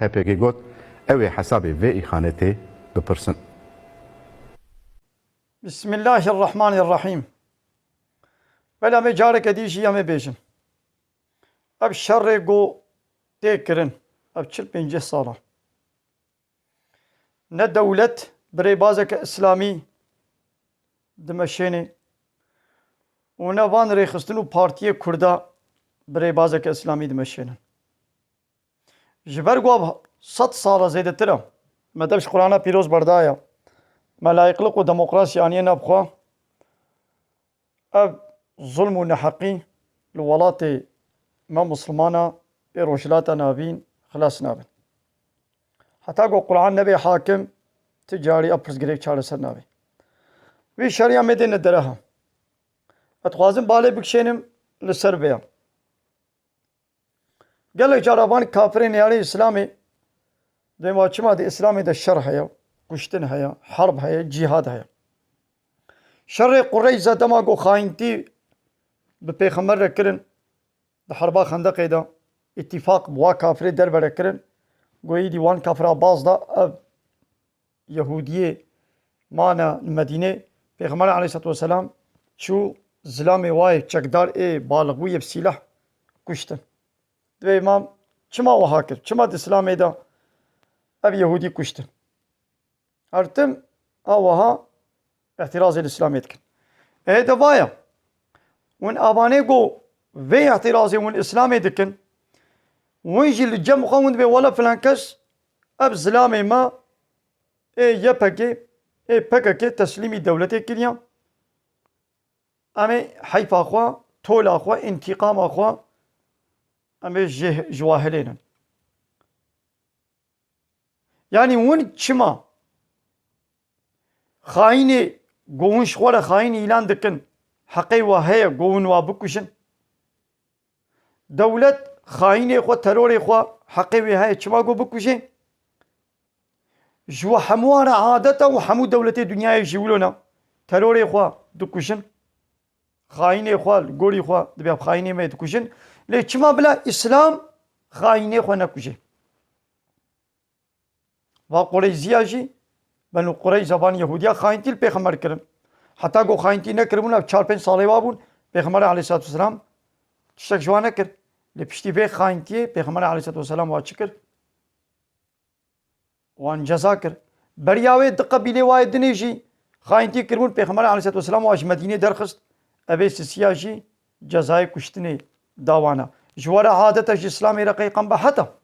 هپێکی گوت ئەوێ حسابێ vê îxanetê bipirsin. Bismillahirrahmanirrahim. Bela me careke dîjî ya me bêjin. Ev şerrê got tê kirin. Ev 45 sala. Ne dewlet birêbazeke İslamî dimeşênê û ne van rêxistin û Partiyê Kurda birêbazeke İslamî dimeşênin. Ji ber got 100 sala zêdetir e. Me dev ji Qur'ana pîroz berdaya. Melayıklık û demokrasya aniyê nebxwe. Ev zulm û neheqî li welatê me Musilmana ê rojhilata navîn xilas nabin. Heta got Qur'an nebe hakim ti carî ev pirsgirêk çareser nabe. Vî şeriya me dê nedere he. Ez dixwazim balê bikişênim li ser vê. Gelek cara van kafirên êarê İslamê dêma çima di İslamê de şer heye, kuştin heye, harb heye, cihad heye. Şerê Qureyza dema got xayintî bi pêxember re kirin di herba Xendeqê de îtîfaq bi wa kafirê dervere kirin. Goyî dî wan kafira baz da ev Yehudiyê mane li Medînê Pêxemberê Aleyhisselatü Vesselam çû zilamê wayê çekdar ê baliqbûyê bi sîlah kuştin. Divê îmam çima wiha kir? Çima di İslamê de ev Yehudî kuştin? Her tim a wiha ihtirazê li İslamê dikin. Ê de vaya hûn avanê got vê ihtirazê hûn İslamê dikin, hûn jî li cem xwe hûn dibê wela filan kes ev zilamê me ê YPG ê PKK teslîmî dewletê kiriye. Em ê heyfa xwe, tola xwe, intîqama xwe em ê ji wan hilênin. Yani hûn çima xaînê got hûn ji xwe re xaîn îlan dikin, heqê we heye got hûn wan bikuşin? Dewlet xaînê xwe, terorê xwe heqê wê heye çima got bikuşê? Ji we hemû wan re adet e û hemû dewletê dunyayê jî wilo ne terorê xwe dikuşin, xaînê xwe li gorî xwe dibe xaînê me dikuşin, lê çima bila İslam xaînê xwe nekuşê? Va Qureyziya jî Benû Qureyza van Yehudiya xaîntî li pêxember kirin. Heta got xaîntî nekiribûn ev 4-5 salê wa bûn Pêxemberê Aleyhisselatü Vesselam tiştek ji wan nekir. Lê piştî vê xaîntiyê Pêxemberê Aleyhisselatü Vesselam wan çi kir? Wan ceza kir. Beriya wê di qebîlê wayê dinê jî xaîntî kiribûn Pêxemberê Aleyhisselatü Vesselam wan ji Medînê derxist. Evê sisiya jî cezayê kuştinê da wan e. Ji we re adet e ji İslamê re qeyqen be heta.